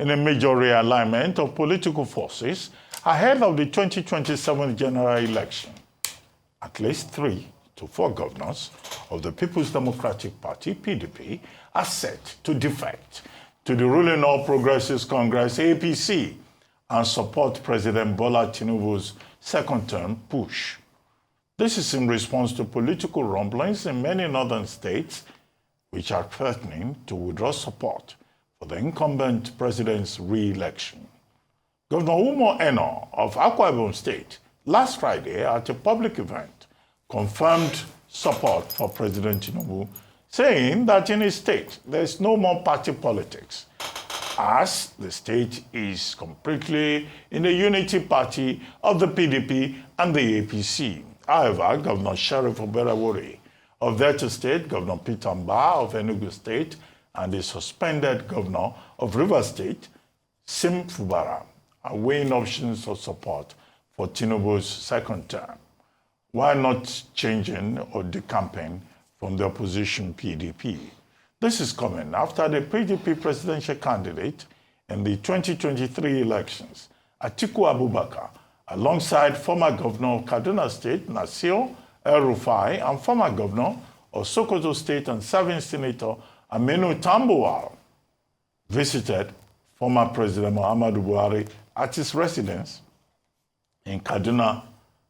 in a major realignment of political forces ahead of the 2027 general election. At least 3 to 4 governors of the People's Democratic Party, PDP, are set to defect to the ruling All Progressives Congress, APC, and support President Bola Tinubu's second-term push. This is in response to political rumblings in many northern states which are threatening to withdraw support for the incumbent president's re-election. Governor Umo Eno of Akwa Ibom State last Friday at a public event confirmed support for President Tinubu, saying that in his state there is no more party politics, as the state is completely in the unity party of the PDP and the APC. However, Governor Sheriff Oberewori of Delta State, Governor Peter Mbah of Enugu State, and the suspended governor of Rivers State, Sim Fubara, are weighing options of support for Tinubu's second term, while not changing or decamping from the opposition PDP. This is coming after the PDP presidential candidate in the 2023 elections, Atiku Abubakar, alongside former governor of Kaduna State, Nasir El-Rufai, and former governor of Sokoto State and serving senator Aminu Tambuwal, visited former President Muhammadu Buhari at his residence in Kaduna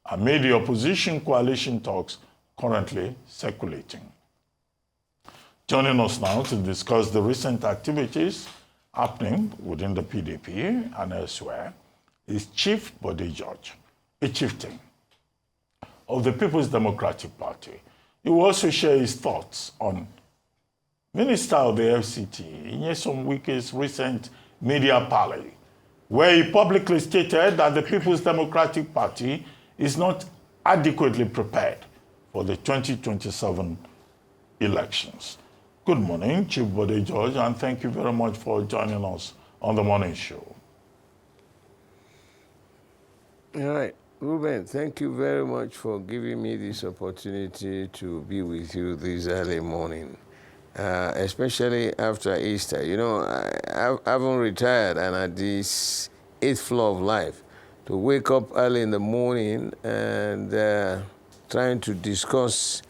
amid the opposition coalition talks currently circulating. Joining us now to discuss the recent activities happening within the PDP and elsewhere is Chief Bode George, a chieftain of the People's Democratic Party. He will also share his thoughts on Minister of the FCT, Nyesom Wike's recent media parley, where he publicly stated that the People's Democratic Party is not adequately prepared for the 2027 elections. Good morning, Chief Bode George, and thank you very much for joining us on the morning show. All right. Ruben, thank you very much for giving me this opportunity to be with you this early morning, especially after Easter. You know, I haven't retired, and at this 8th floor of life, to wake up early in the morning and trying to discuss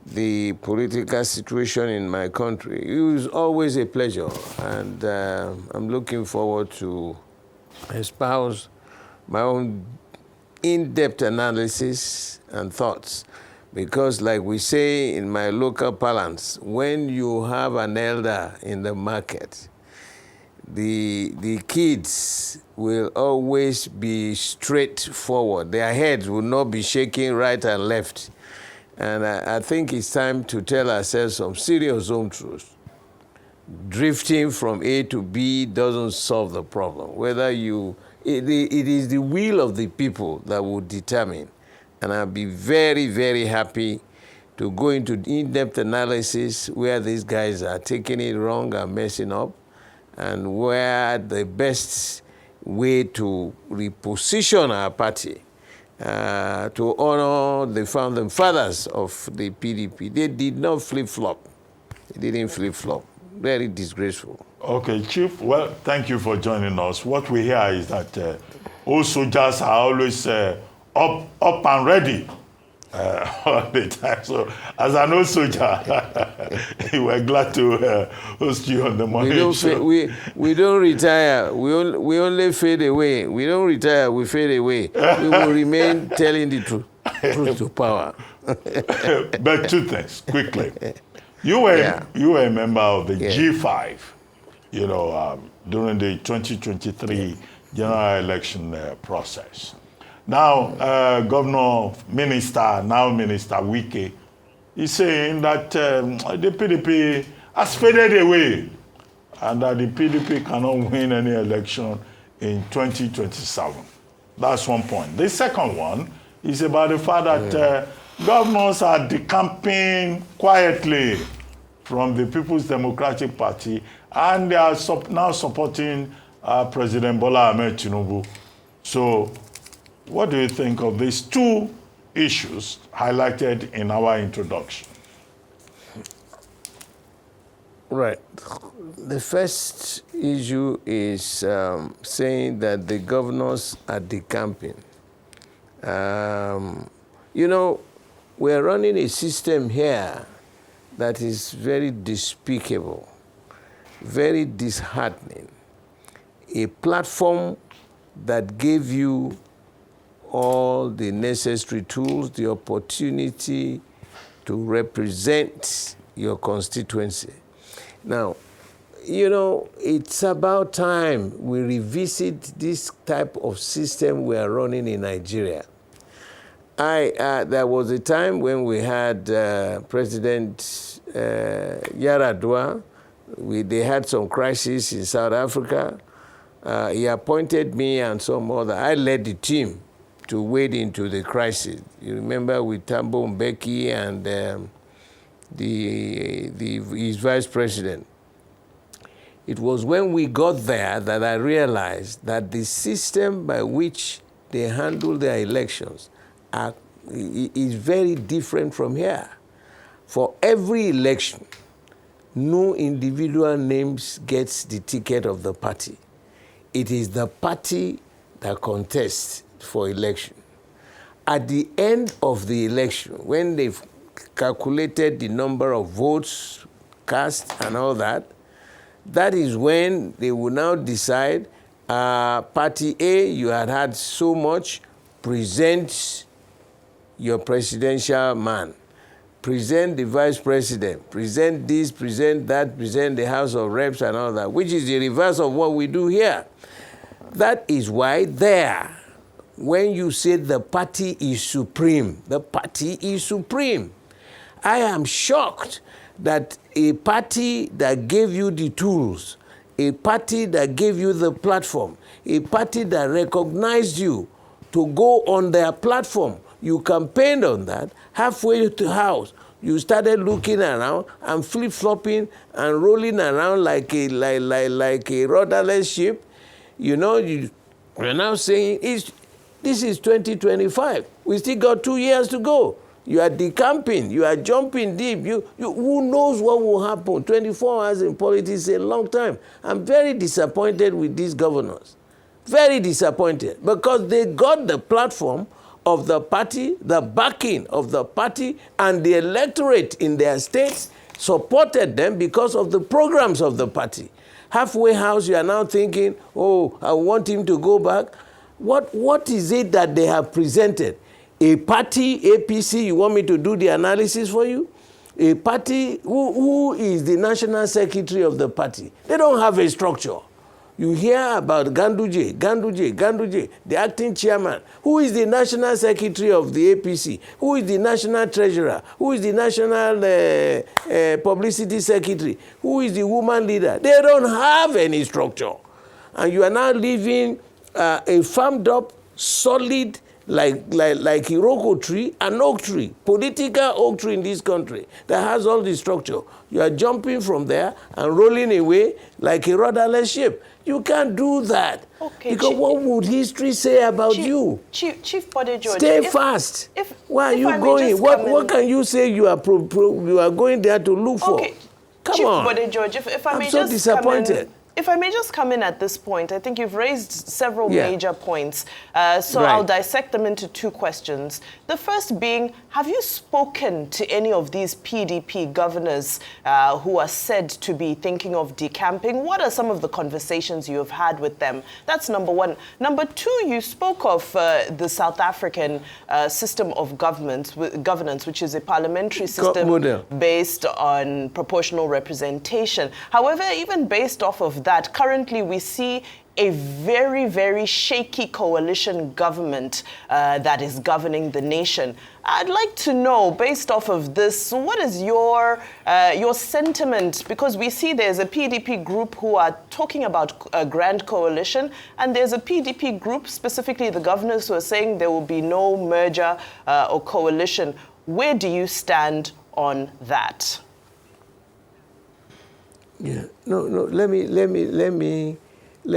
the political situation in my country, it was always a pleasure, and I'm looking forward to espouse my own in-depth analysis and thoughts, because like we say in my local parlance, when you have an elder in the market, the kids will always be straightforward. Their heads will not be shaking right and left. And I think it's time to tell ourselves some serious home truths. Drifting from A to B doesn't solve the problem. It is the will of the people that will determine. And I'll be very, very happy to go into in-depth analysis where these guys are taking it wrong and messing up, and where the best way to reposition our party to honor the founding fathers of the PDP. They did not flip-flop. They didn't flip-flop. Very disgraceful. Okay, Chief, well, thank you for joining us. What we hear is that all soldiers are always up and ready all the time. So, as an old soldier, we're glad to host you on the morning show. We don't retire. We only fade away. We don't retire. We fade away. We will remain telling the truth to power. But two things, quickly. You were a member of the G5, during the 2023 general election process. Now, Minister Wike is saying that the PDP has faded away and that the PDP cannot win any election in 2027. That's one point. The second one is about the fact that governors are decamping quietly from the People's Democratic Party, and they are now supporting President Bola Ahmed Tinubu. So, what do you think of these two issues highlighted in our introduction? Right. The first issue is saying that the governors are decamping. You know, we're running a system here that is very despicable, very disheartening. A platform that gave you all the necessary tools, the opportunity to represent your constituency. Now, you know, it's about time we revisit this type of system we are running in Nigeria. There was a time when we had President Yaradua. They had some crisis in South Africa. He appointed me and some other. I led the team to wade into the crisis. You remember with Thabo Mbeki and his vice president. It was when we got there that I realized that the system by which they handle their elections is very different from here. For every election, no individual names gets the ticket of the party. It is the party that contests for election. At the end of the election, when they've calculated the number of votes cast and all that, that is when they will now decide, Party A, you had so much, present your presidential man, present the vice president, present this, present that, present the House of Reps and all that, which is the reverse of what we do here. That is why there, when you say the party is supreme, the party is supreme. I am shocked that a party that gave you the tools, a party that gave you the platform, a party that recognized you to go on their platform, you campaigned on that, halfway to house, you started looking around and flip-flopping and rolling around like a rudderless ship. You know, we're now saying this is 2025. We still got 2 years to go. You are decamping. You are jumping deep. Who knows what will happen? 24 hours in politics is a long time. I'm very disappointed with these governors. Very disappointed because they got the platform of the party, the backing of the party, and the electorate in their states supported them because of the programs of the party. Halfway house, you are now thinking, oh, I want him to go back. What is it that they have presented? A party, APC, you want me to do the analysis for you? A party, who is the national secretary of the party? They don't have a structure. You hear about Ganduje, the acting chairman. Who is the national secretary of the APC? Who is the national treasurer? Who is the national publicity secretary? Who is the woman leader? They don't have any structure. And you are now leaving a farmed up, solid, like Iroko tree, an oak tree, political oak tree in this country that has all the structure. You are jumping from there and rolling away like a rudderless ship. You can't do that. Okay, because what would history say about you? Chief Bode George. Stay fast. Where are you going? What can you say you are going there to look for? Okay. Come on. Chief Bode George, if I may I'm so just disappointed. If I may just come in at this point, I think you've raised several major points. So Right. I'll dissect them into two questions. The first being, have you spoken to any of these PDP governors who are said to be thinking of decamping? What are some of the conversations you have had with them? That's number one. Number two, you spoke of the South African system of governance, which is a parliamentary system based on proportional representation. However, even based off of that, currently we see a very, very shaky coalition government that is governing the nation. I'd like to know, based off of this, what is your sentiment? Because we see there's a PDP group who are talking about a grand coalition, and there's a PDP group, specifically the governors, who are saying there will be no merger or coalition. Where do you stand on that? Yeah. No. Let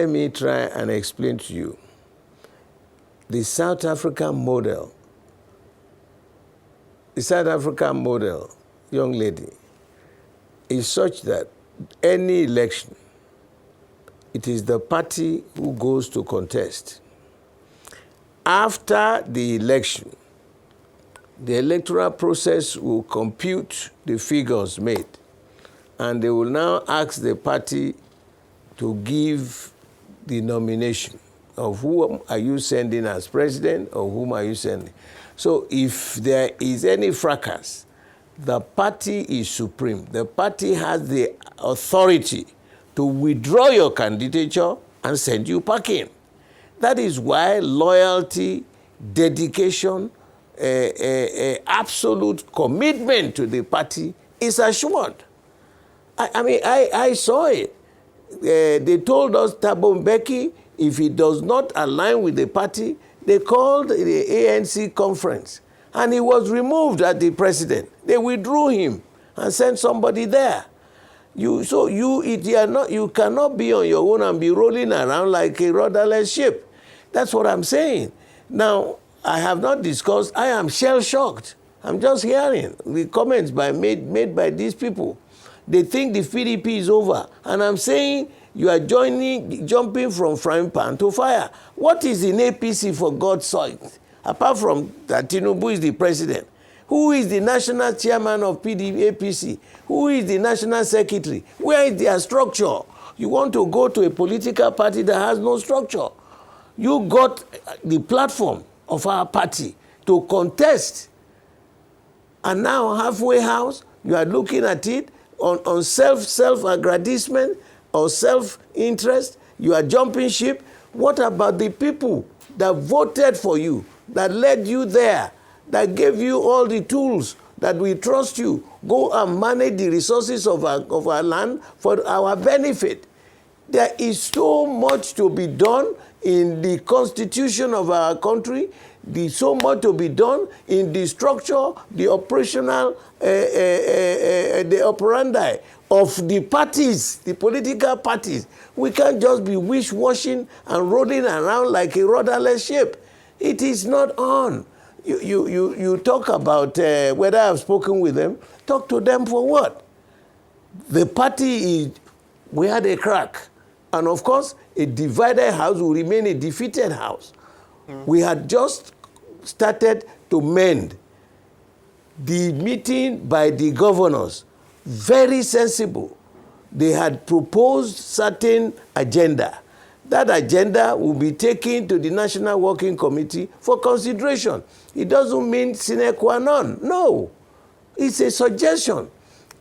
me try and explain to you. The South African model, young lady, is such that any election, it is the party who goes to contest. After the election, the electoral process will compute the figures made, and they will now ask the party to give the nomination of whom are you sending as president or whom are you sending. So if there is any fracas, the party is supreme. The party has the authority to withdraw your candidature and send you packing. That is why loyalty, dedication, absolute commitment to the party is assured. I saw it. They told us Thabo Mbeki, if he does not align with the party, they called the ANC conference, and he was removed as the president. They withdrew him and sent somebody there. You cannot be on your own and be rolling around like a rudderless ship. That's what I'm saying. Now, I have not discussed, I am shell-shocked. I'm just hearing the comments made by these people. They think the PDP is over. And I'm saying you are jumping from frying pan to fire. What is in APC, for God's sake? Apart from that Tinubu is the president. Who is the national chairman of PDP, APC? Who is the national secretary? Where is their structure? You want to go to a political party that has no structure. You got the platform of our party to contest. And now, halfway house, you are looking at it on self-aggrandizement or self-interest. You are jumping ship. What about the people that voted for you, that led you there, that gave you all the tools, that we trust you? Go and manage the resources of our land for our benefit. There is so much to be done in the constitution of our country. There's so much to be done in the structure, the operational, the operandi of the parties, the political parties. We can't just be wish-washing and rolling around like a rudderless ship. It is not on. You talk about whether I've spoken with them. Talk to them for what? The party we had a crack. And of course, a divided house will remain a defeated house. We had just started to mend. The meeting by the governors, very sensible. They had proposed certain agenda. That agenda will be taken to the National Working Committee for consideration. It doesn't mean sine qua non. No. It's a suggestion.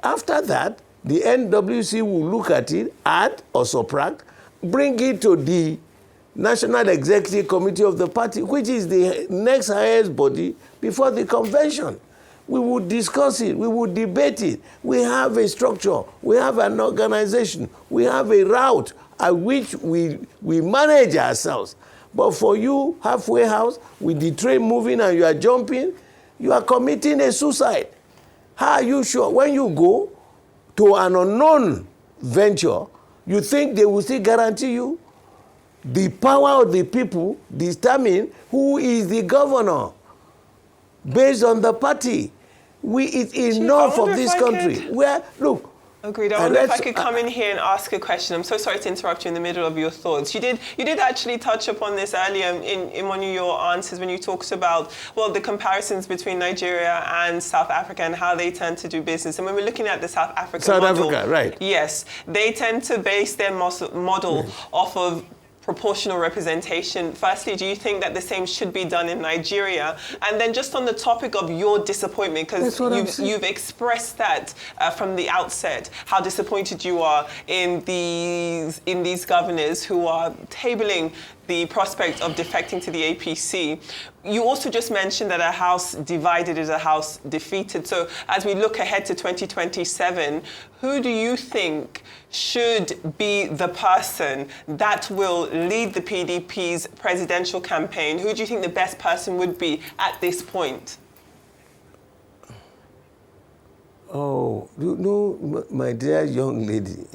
After that, the NWC will look at it, add or subtract, bring it to the National Executive Committee of the party, which is the next highest body before the convention. We would discuss it. We would debate it. We have a structure. We have an organization. We have a route at which we manage ourselves. But for you, halfway house, with the train moving and you are jumping, you are committing a suicide. How are you sure? When you go to an unknown venture, you think they will still guarantee you? The power of the people determine who is the governor based on the party. It's enough of this country. Look. Agreed. I wonder if I could come in here and ask a question. I'm so sorry to interrupt you in the middle of your thoughts. You did actually touch upon this earlier in one of your answers when you talked about, well, the comparisons between Nigeria and South Africa and how they tend to do business. And when we're looking at the South African model, Africa, right? Yes, they tend to base their model off of proportional representation. Firstly, do you think that the same should be done in Nigeria? And then just on the topic of your disappointment, because you've expressed that from the outset, how disappointed you are in these governors who are tabling the prospect of defecting to the APC. You also just mentioned that a house divided is a house defeated. So as we look ahead to 2027, who do you think should be the person that will lead the PDP's presidential campaign? Who do you think the best person would be at this point? Oh, you know, my dear young lady,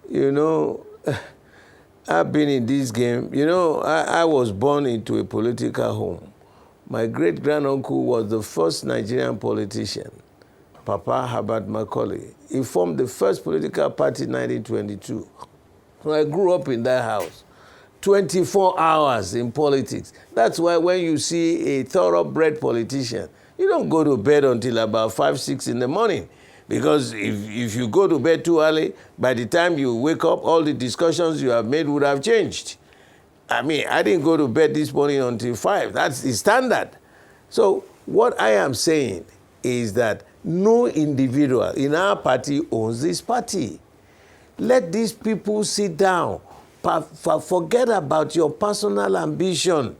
you know, I've been in this game. You know, I was born into a political home. My great-granduncle was the first Nigerian politician. Papa Herbert Macaulay. He formed the first political party in 1922. So I grew up in that house. 24 hours in politics. That's why when you see a thoroughbred politician, you don't go to bed until about 5, 6 in the morning. Because if you go to bed too early, by the time you wake up, all the discussions you have made would have changed. I mean, I didn't go to bed this morning until 5. That's the standard. So what I am saying is that no individual in our party owns this party. Let these people sit down. Forget about your personal ambition.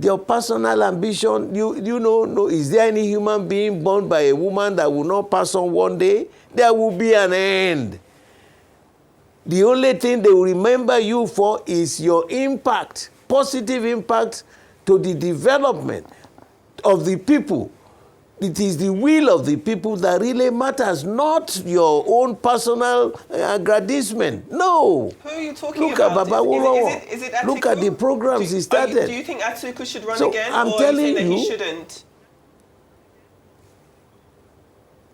Your personal ambition, you know, no, is there any human being born by a woman that will not pass on one day? There will be an end. The only thing they will remember you for is your impact, positive impact to the development of the people. It is the will of the people that really matters, not your own personal aggrandizement. No. Who are you talking Look about? At Baba Wolowo. Is it Atiku? Look at the programs he started. Do you think Atiku should run So again, I'm or telling you think that he you, shouldn't?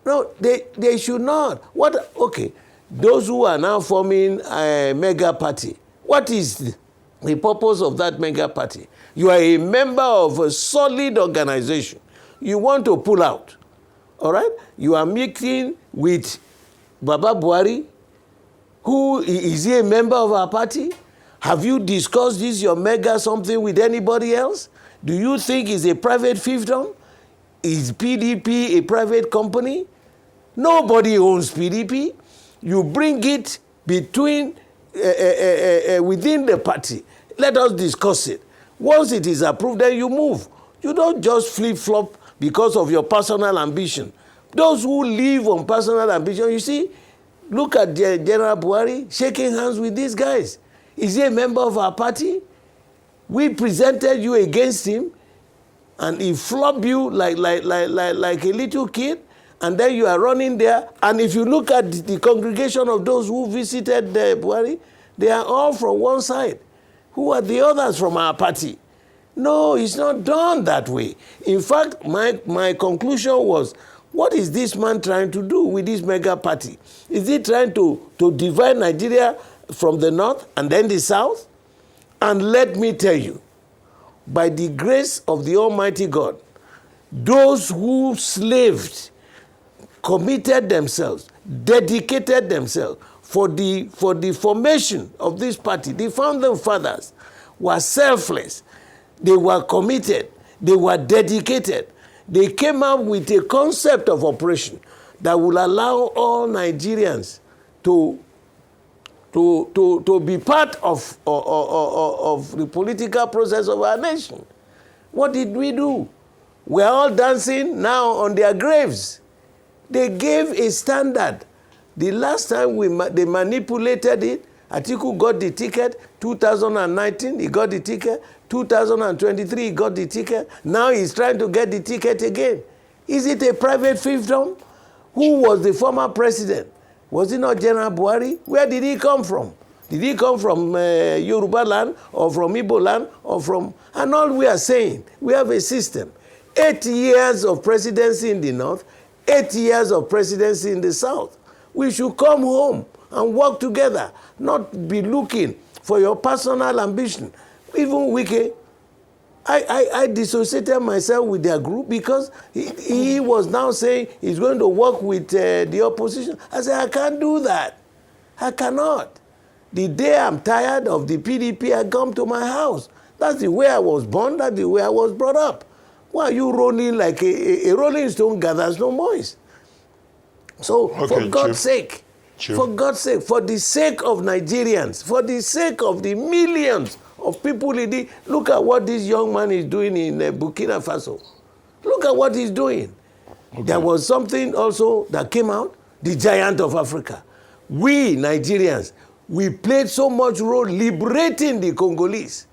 No, they should not. What? Okay, those who are now forming a mega party, what is the purpose of that mega party? You are a member of a solid organization. You want to pull out, all right? You are meeting with Baba Buhari, who is he a member of our party? Have you discussed this, your mega something, with anybody else? Do you think it's a private fiefdom? Is PDP a private company? Nobody owns PDP. You bring it between, within the party. Let us discuss it. Once it is approved, then you move. You don't just flip-flop because of your personal ambition. Those who live on personal ambition, you see, look at General Buhari shaking hands with these guys. Is he a member of our party? We presented you against him, and he flopped you like a little kid, and then you are running there. And if you look at the congregation of those who visited Buhari, they are all from one side. Who are the others from our party? No, it's not done that way. In fact, my conclusion was, what is this man trying to do with this mega party? Is he trying to divide Nigeria from the north and then the south? And let me tell you, by the grace of the Almighty God, those who slaved, committed themselves, dedicated themselves for the formation of this party, the founding fathers were selfless. They were committed. They were dedicated. They came up with a concept of operation that will allow all Nigerians to be part of the political process of our nation. What did we do? We're all dancing now on their graves. They gave a standard. The last time they manipulated it, Atiku got the ticket. 2019, he got the ticket. 2023, he got the ticket. Now he's trying to get the ticket again. Is it a private fiefdom? Who was the former president? Was it not General Buhari? Where did he come from? Did he come from Yoruba land or from Igbo land or from... And all we are saying, we have a system. 8 years of presidency in the north, 8 years of presidency in the south. We should come home and work together, not be looking for your personal ambition. Even Wike, I dissociated myself with their group because he was now saying he's going to work with the opposition. I said, I can't do that. I cannot. The day I'm tired of the PDP, I come to my house. That's the way I was born. That's the way I was brought up. Why are you rolling like a rolling stone gathers no moist? So, okay, for God's sake, for God's sake, for the sake of Nigerians, for the sake of the millions of people, look at what this young man is doing in Burkina Faso. Look at what he's doing. Okay. There was something also that came out, the giant of Africa. We, Nigerians, we played so much role liberating the Congolese,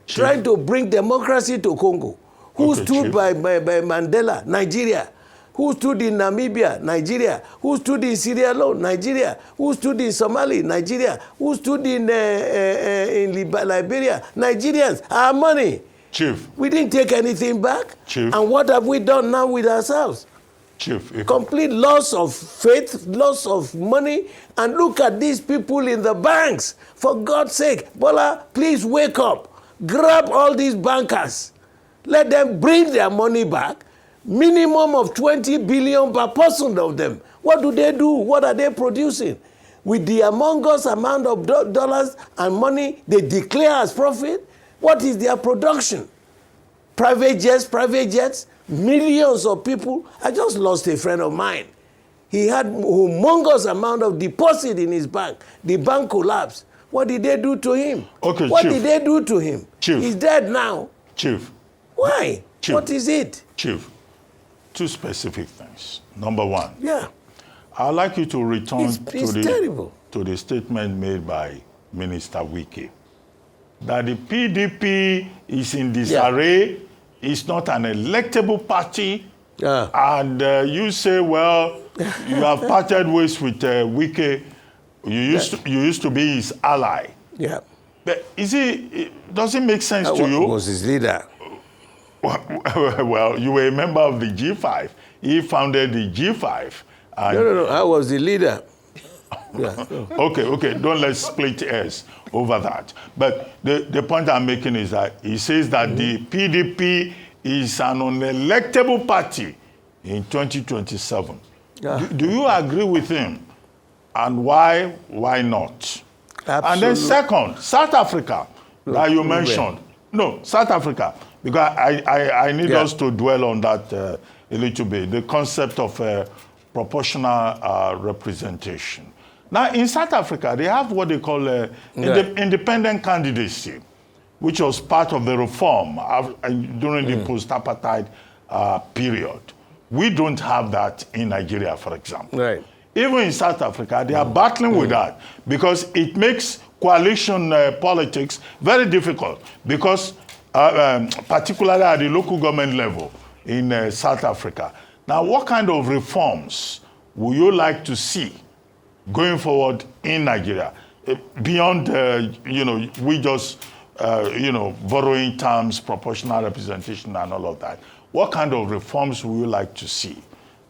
trying to bring democracy to Congo. Who stood by Mandela? Nigeria. Who stood in Namibia? Nigeria. Who stood in Sierra Leone? Nigeria. Who stood in Somalia? Nigeria. Who stood in Liberia? Nigerians. Our money. Chief. We didn't take anything back. Chief. And what have we done now with ourselves? Chief, Complete loss of faith, loss of money, and look at these people in the banks. For God's sake, Bola, please wake up. Grab all these bankers. Let them bring their money back. Minimum of 20 billion per person of them. What do they do? What are they producing? With the among us amount of dollars and money they declare as profit, what is their production? Private jets, millions of people. I just lost a friend of mine. He had humongous amount of deposit in his bank. The bank collapsed. What did they do to him? Okay, what Chief. did they do to him? Chief. He's dead now. Chief. Why? Chief. What is it? Chief, two specific things. Number one, Yeah. I'd like you to return It's terrible. to the statement made by Minister Wike that the PDP is in disarray, it's not an electable party, and you say, well, you have parted ways with Wike. You used to be his ally. Yeah. But does it make sense to you? Was his leader? Well, you were a member of the G5. He founded the G5. And No. I was the leader. Yeah. Okay. Don't let's split hairs over that. But the point I'm making is that he says that the PDP is an unelectable party in 2027. Yeah. Do you agree with him? And why? Why not? Absolutely. And then second, South Africa that you mentioned. No, South Africa. Because I need us to dwell on that a little bit. The concept of proportional representation. Now, in South Africa, they have what they call independent candidacy, which was part of the reform during the post-apartheid period. We don't have that in Nigeria, for example. Right. Even in South Africa, they are battling with that because it makes coalition politics very difficult because particularly at the local government level in South Africa. Now, what kind of reforms would you like to see going forward in Nigeria? Beyond, we just, borrowing terms, proportional representation and all of that. What kind of reforms would you like to see?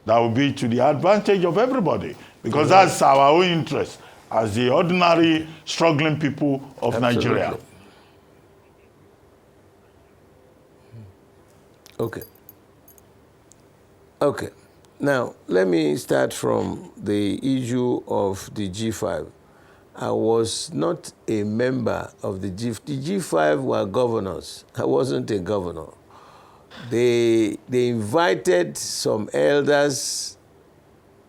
That would be to the advantage of everybody because that's our own interest as the ordinary struggling people of Nigeria. Okay. Now, let me start from the issue of the G5. I was not a member of the G5. The G5 were governors. I wasn't a governor. They invited some elders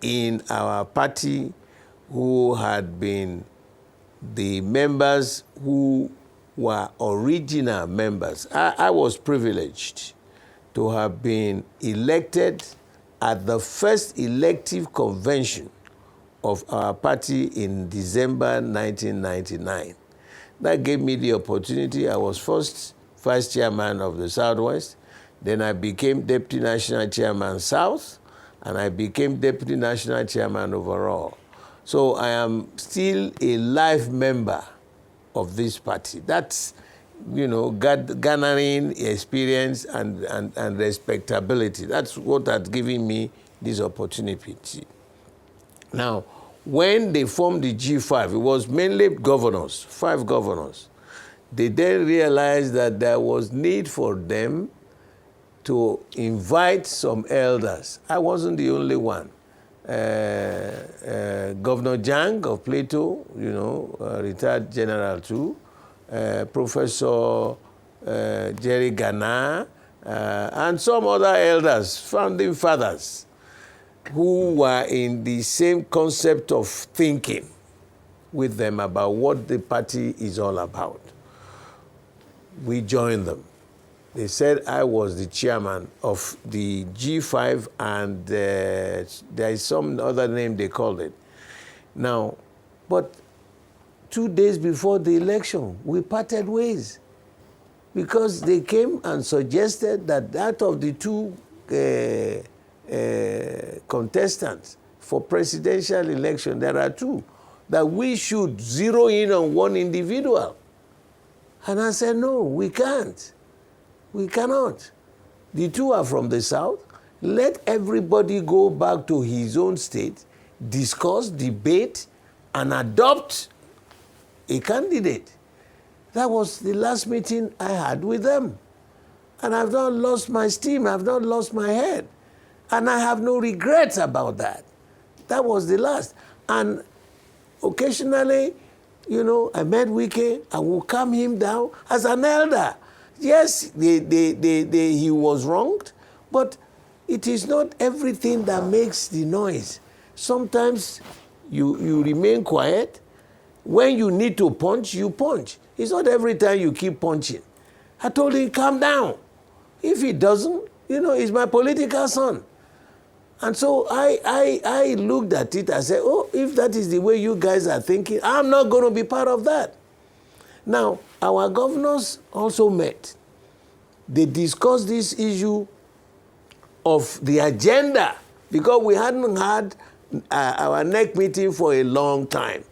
in our party who had been the members who were original members. I was privileged to have been elected at the first elective convention of our party in December 1999. That gave me the opportunity. I was first vice chairman of the Southwest. Then I became deputy national chairman South, and I became deputy national chairman overall. So I am still a life member of this party. That's, garnering experience and respectability. That's what has given me this opportunity. Now, when they formed the G5, it was mainly governors, 5 governors. They then realized that there was need for them to invite some elders. I wasn't the only one. Governor Jang of Plateau, retired general too, Professor Jerry Gana, and some other elders, founding fathers, who were in the same concept of thinking with them about what the party is all about. We joined them. They said I was the chairman of the G5, and there is some other name they called it. Now, but 2 days before the election, we parted ways because they came and suggested that out of the 2 contestants for presidential election, there are 2, that we should zero in on one individual. And I said, no, we can't. We cannot. The 2 are from the South, Let everybody go back to his own state, discuss, debate, and adopt a candidate. That was the last meeting I had with them. And I've not lost my steam, I've not lost my head. And I have no regrets about that. That was the last. And occasionally, you know, I met Wike, I will calm him down as an elder. Yes, he was wronged, but it is not everything that makes the noise. Sometimes you remain quiet. When you need to punch, you punch. It's not every time you keep punching. I told him, calm down. If he doesn't, you know, he's my political son. And so I looked at it and said, oh, if that is the way you guys are thinking, I'm not going to be part of that. Now, our governors also met. They discussed this issue of the agenda because we hadn't had our NEC meeting for a long time.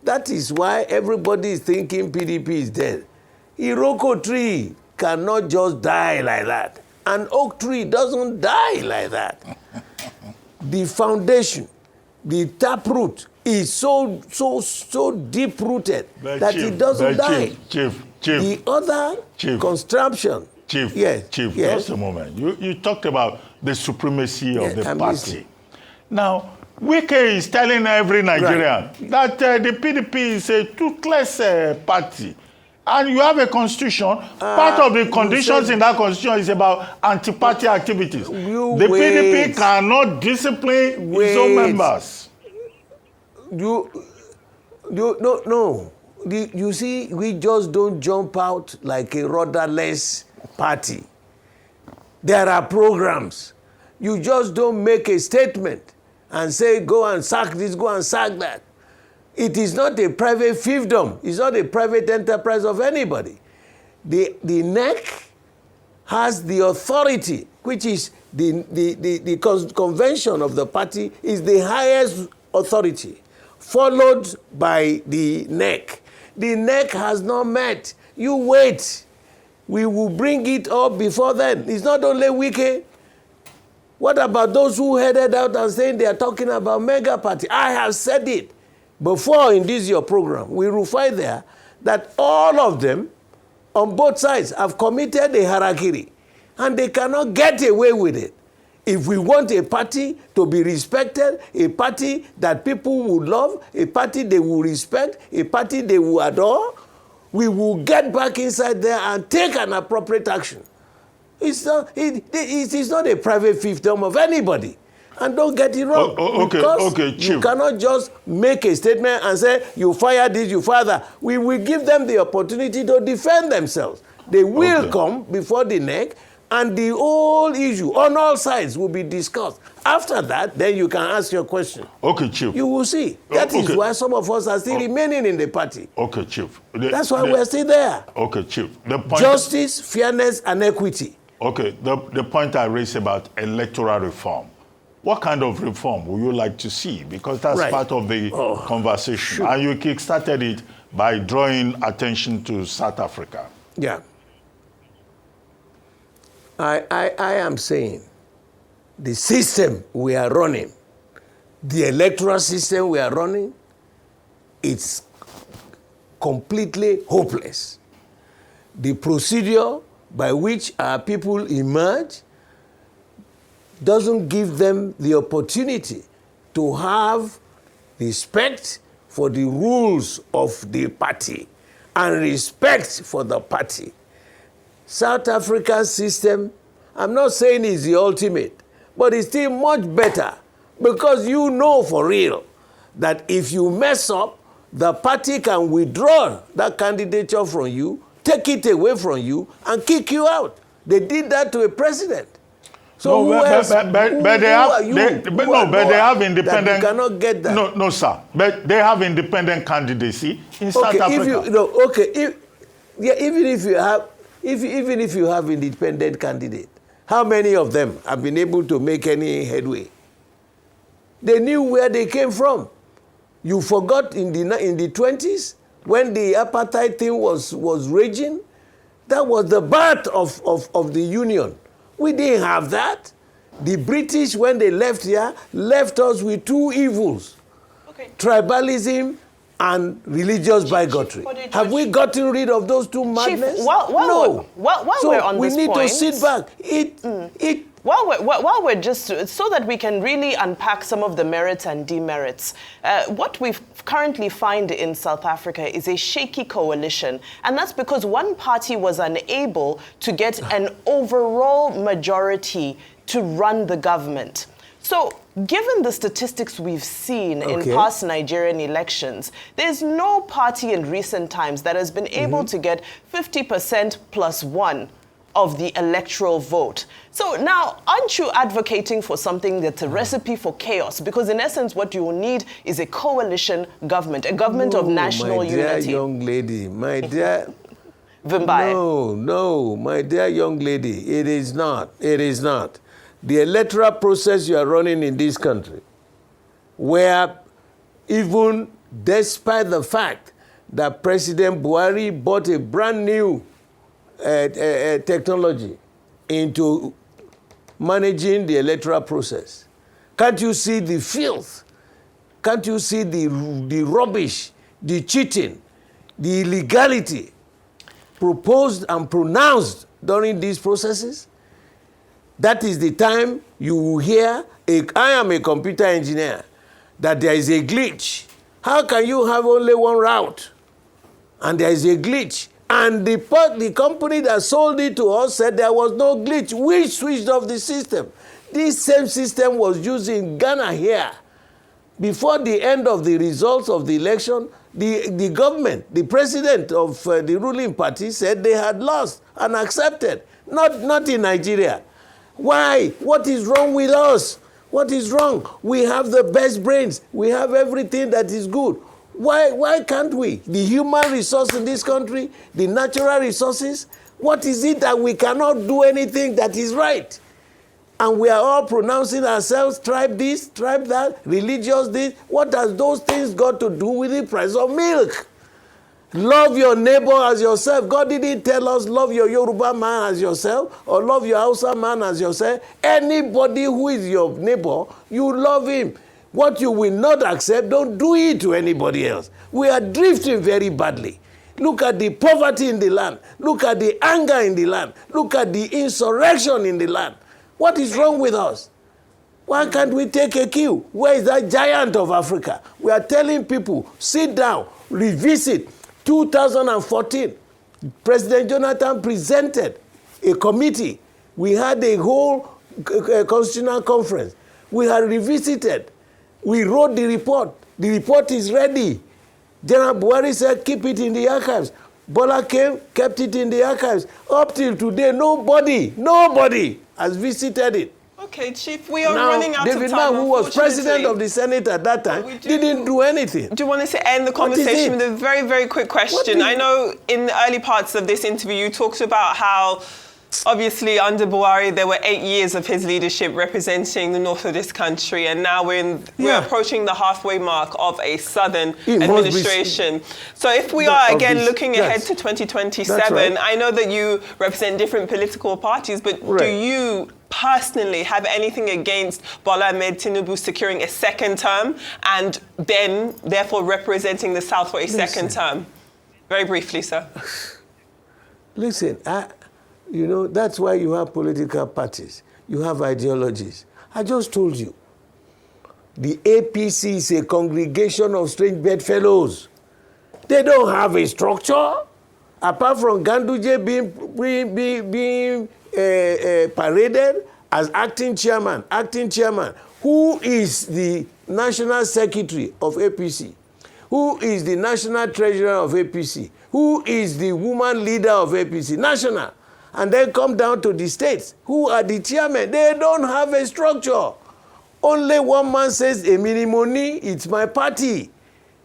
That is why everybody is thinking PDP is dead. Iroko tree cannot just die like that. An oak tree doesn't die like that. The foundation, the taproot is so deep-rooted that it doesn't die. Chief. The other construction. Chief, yes, Chief, yes. just a moment. You talked about the supremacy of the I'm party. listening. Now, Wike is telling every Nigerian that the PDP is a toothless party. And you have a constitution. Part of the conditions in that constitution is about anti-party activities. The PDP cannot discipline its own members. No. You see, we just don't jump out like a rudderless party. There are programs. You just don't make a statement and say, go and sack this, go and sack that. It is not a private fiefdom. It's not a private enterprise of anybody. The NEC has the authority, which is the convention of the party, is the highest authority, followed by the NEC. The NEC has not met. You wait. We will bring it up before then. It's not only Wike. What about those who headed out and saying they are talking about mega party? I have said it before in this your program. We will find there that all of them on both sides have committed a harakiri and they cannot get away with it. If we want a party to be respected, a party that people would love, a party they will respect, a party they will adore, we will get back inside there and take an appropriate action. It is not a private fiefdom of anybody. And don't get it wrong. Okay, Chief. You cannot just make a statement and say, you fire this, you fire that. We will give them the opportunity to defend themselves. They will come before the NEC, and the whole issue on all sides will be discussed. After that, then you can ask your question. Okay, Chief. You will see. That is why some of us are still remaining in the party. Okay, Chief. That's why we're still there. Okay, Chief. The point Justice, fairness, and equity. Okay, the point I raised about electoral reform. What kind of reform would you like to see? Because that's part of the conversation. Sure. And you kickstarted it by drawing attention to South Africa. Yeah. I am saying the system we are running, the electoral system we are running, it's completely hopeless. The procedure by which our people emerge doesn't give them the opportunity to have respect for the rules of the party and respect for the party. South Africa's system, I'm not saying it's the ultimate, but it's still much better because you know for real that if you mess up, the party can withdraw that candidature from you, take it away from you, and kick you out. They did that to a president. So they have independent. You cannot get that. No, sir. But they have independent candidacy in South Africa. Even if you have independent candidate, how many of them have been able to make any headway? They knew where they came from. You forgot in the 20s when the apartheid thing was raging. That was the birth of the union. We didn't have that. The British, when they left here, left us with two evils. Okay. Tribalism and religious bigotry. Have we gotten rid of those two madness? Chief, while we're on we this need point, to sit back. While we're just, so that we can really unpack some of the merits and demerits, what we currently find in South Africa is a shaky coalition. And that's because one party was unable to get an overall majority to run the government. So, given the statistics we've seen in past Nigerian elections, there's no party in recent times that has been able to get 50% plus one of the electoral vote. So now, aren't you advocating for something that's a recipe for chaos? Because in essence, what you will need is a coalition government, a government of national unity. My dear young lady, my dear... Vimbaye. No, my dear young lady, it is not. It is not. The electoral process you are running in this country, where even despite the fact that President Buhari bought a brand new technology into managing the electoral process. Can't you see the filth? Can't you see the rubbish, the cheating, the illegality proposed and pronounced during these processes? That is the time you will hear, I am a computer engineer, that there is a glitch. How can you have only one route? And there is a glitch. And the company that sold it to us said there was no glitch. We switched off the system. This same system was used in Ghana here. Before the end of the results of the election, the government, the president of the ruling party said they had lost and accepted. Not in Nigeria. Why? What is wrong with us? What is wrong? We have the best brains. We have everything that is good. Why can't we? The human resource in this country, the natural resources, what is it that we cannot do anything that is right? And we are all pronouncing ourselves tribe this, tribe that, religious this. What has those things got to do with the price of milk? Love your neighbor as yourself. God didn't tell us love your Yoruba man as yourself or love your Hausa man as yourself. Anybody who is your neighbor, you love him. What you will not accept, don't do it to anybody else. We are drifting very badly. Look at the poverty in the land. Look at the anger in the land. Look at the insurrection in the land. What is wrong with us? Why can't we take a cue? Where is that giant of Africa? We are telling people, sit down, revisit. 2014, President Jonathan presented a committee. We had a whole constitutional conference. We had revisited. We wrote the report. The report is ready. General Buhari said, keep it in the archives. Bola came, kept it in the archives. Up till today, nobody has visited it. Okay, Chief, we are running out of time. David Mann, who was president of the Senate at that time, didn't do anything. Do you want us to end the conversation with a very, very quick question? I know in the early parts of this interview, you talked about how obviously under Buhari, there were 8 years of his leadership representing the north of this country, and now we're approaching the halfway mark of a southern administration. So if we are again looking ahead to 2027, right. I know that you represent different political parties, but do you personally have anything against Bola Ahmed Tinubu securing a second term and then therefore representing the South for a second term? Very briefly, sir. Listen, you know, that's why you have political parties. You have ideologies. I just told you, the APC is a congregation of strange bedfellows. They don't have a structure. Apart from Ganduje being paraded as acting chairman. Who is the national secretary of APC? Who is the national treasurer of APC? Who is the woman leader of APC? National. And then come down to the states. Who are the chairmen? They don't have a structure. Only one man says, Eminimoni, it's my party.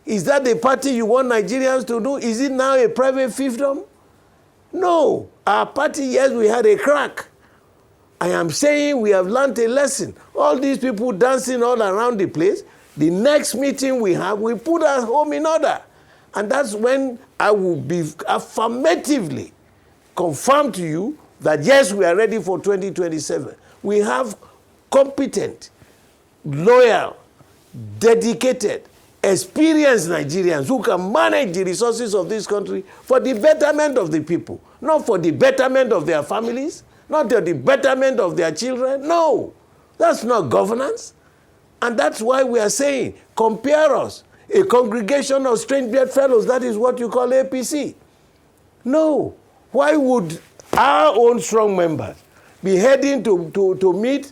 Is that the party you want Nigerians to do? Is it now a private fiefdom? No. Our party, yes, we had a crack. I am saying we have learned a lesson. All these people dancing all around the place, the next meeting we have, we put our home in order. And that's when I will be affirmatively confirm to you that yes, we are ready for 2027. We have competent, loyal, dedicated, experienced Nigerians who can manage the resources of this country for the betterment of the people, not for the betterment of their families, not for the betterment of their children. No, that's not governance. And that's why we are saying, compare us, a congregation of strange bedfellows, that is what you call APC. No, why would our own strong members be heading to meet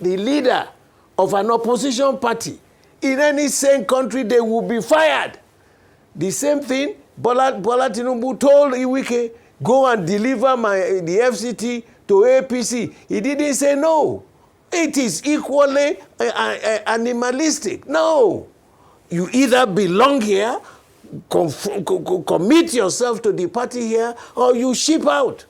the leader of an opposition party? In any sane country, they will be fired. The same thing, Bola Tinubu told Iwike, go and deliver the FCT to APC. He didn't say no. It is equally animalistic. No. You either belong here, commit yourself to the party here, or you ship out.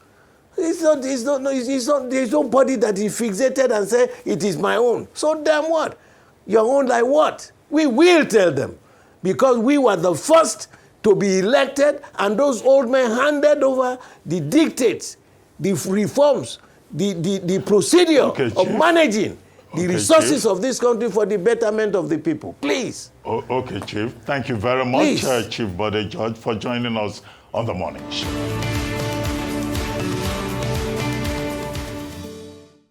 There's nobody that is fixated and say, it is my own. So damn what? Your own like what? We will tell them. Because we were the first to be elected, and those old men handed over the dictates, the reforms, the procedure of managing the resources Chief. Of this country for the betterment of the people. Please. Okay, Chief. Thank you very much, Chief Bode George, for joining us on the morning show.